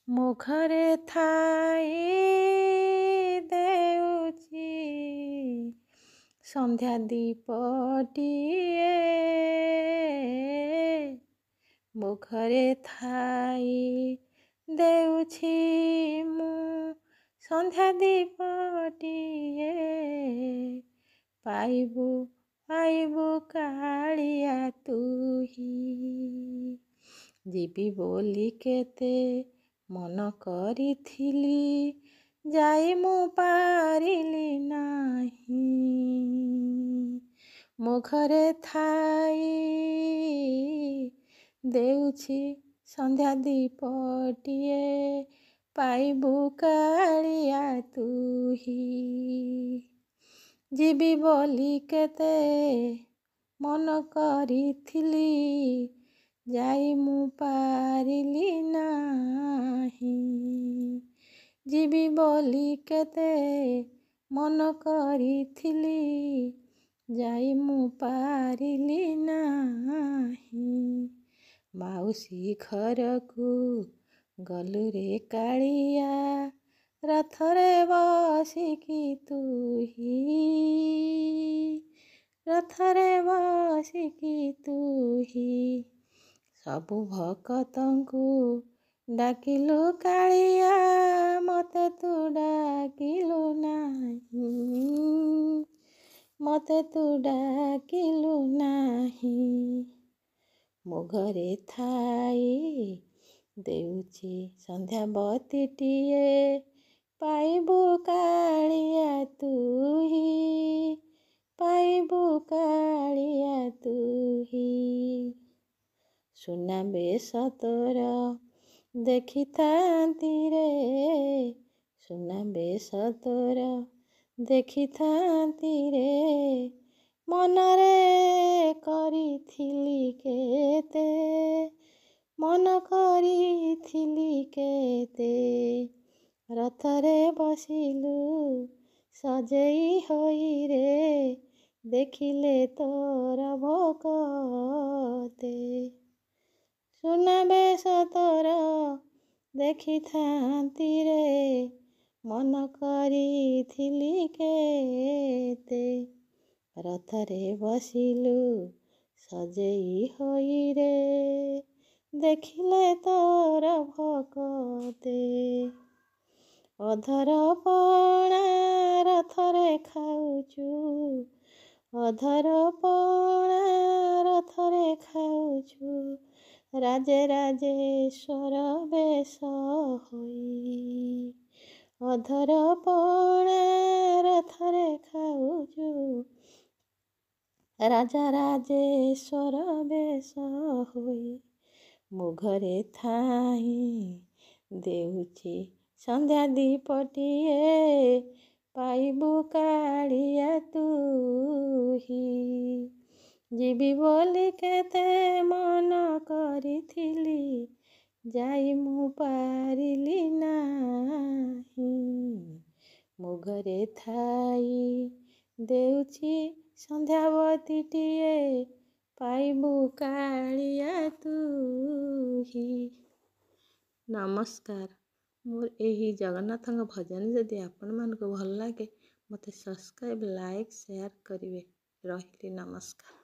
ମୁଖରେ ଥାଇ ଦେଉଛି ସନ୍ଧ୍ୟା ଦୀପଟିଏ, ମୁଖରେ ଥାଇ ଦେଉଛି ମୁଁ ସନ୍ଧ୍ୟା ଦୀପଟିଏ। ପାଇବୁ ପାଇବୁ କାଳିଆ ତୁହି, ଯିବି ବୋଲି କେତେ ମନ କରିଥିଲି, ଯାଇ ମୁଁ ପାରିଲି ନାହିଁ। ମୁଖରେ ଥାଇ ଦେଉଛି ସନ୍ଧ୍ୟା ଦୀପଟିଏ, ପାଇବୁ କାଳିଆ ତୁହି, ଯିବି ବୋଲି କେତେ ମନ କରିଥିଲି, ଯାଇ ମୁଁ ପାରିଲି ନାହିଁ। ଯିବି ବୋଲି କେତେ ମନ କରିଥିଲି, ଯାଇ ମୁଁ ପାରିଲି ନାହିଁ। ମାଉସୀ ଘରକୁ ଗଲୁରେ କାଳିଆ, ରଥରେ ବସିକି ତୁହି, ରଥରେ ବସିକି ତୁହି। ସବୁ ଭକତଙ୍କୁ ଡାକିଲୁ କାଳିଆ, ମତେ ତୁ ଡାକିଲୁ ନାହିଁ, ମତେ ତୁ ଡାକିଲୁ ନାହିଁ। ମୁଖରେ ଥାଇ ଦେଉଛି ସନ୍ଧ୍ୟା ବତୀଟିଏ, ପାଇବୁ କାଳିଆ ତୁହି, ପାଇବୁ କାଳିଆ ତୁହି। ସୁନାବେଶ ତୋର ଦେଖିଥାନ୍ତି ରେ, ସୁନାବେଶ ତୋର ଦେଖିଥାନ୍ତି ରେ, ମନରେ କରିଥିଲି କେତେ, ମନ କରିଥିଲି କେତେ। ରଥରେ ବସିଲୁ ସଜେଇ ହୋଇରେ, ଦେଖିଲେ ତୋର ଭକତେ। ସୁନାବେଶ ତୋର ଦେଖିଥାନ୍ତି ରେ, ମନ କରିଥିଲି କେତେ। ରଥରେ ବସିଲୁ ସଜେଇ ହୋଇରେ, ଦେଖିଲେ ତୋର ଭକତେ। ଅଧରପଣା ରଥରେ ଖାଉଛୁ, ଅଧରପଣା ରଥରେ ଖାଉଛୁ, ରାଜେ ରାଜେଶ୍ୱର ବେଶ ହୋଇ। ଅଧରପଣା ରଥରେ ଖାଉଛୁ, ରାଜା ରାଜେଶ୍ୱର ବେଶ ହୋଇ। ମୁଖରେ ଥାଇ ଦେଉଛି ସନ୍ଧ୍ୟା ଦୀପଟିଏ, ପାଇବୁ କାଳିଆ ତୁହି, ଯିବି ବୋଲି କେତେ ମନ କରିଥିଲି, ଯାଇ ମୁଁ ପାରିଲି ନାହିଁ। ମୁଖରେ ଥାଇ ଦେଉଛି ସନ୍ଧ୍ୟା ବତୀଟିଏ, ପାଇବୁ କାଳିଆ ତୁହି। ନମସ୍କାର। ମୋର ଏହି ଜଗନ୍ନାଥଙ୍କ ଭଜନ ଯଦି ଆପଣମାନଙ୍କୁ ଭଲ ଲାଗେ, ମୋତେ ସବସ୍କ୍ରାଇବ୍, ଲାଇକ୍, ସେୟାର କରିବେ। ରହିଲି, ନମସ୍କାର।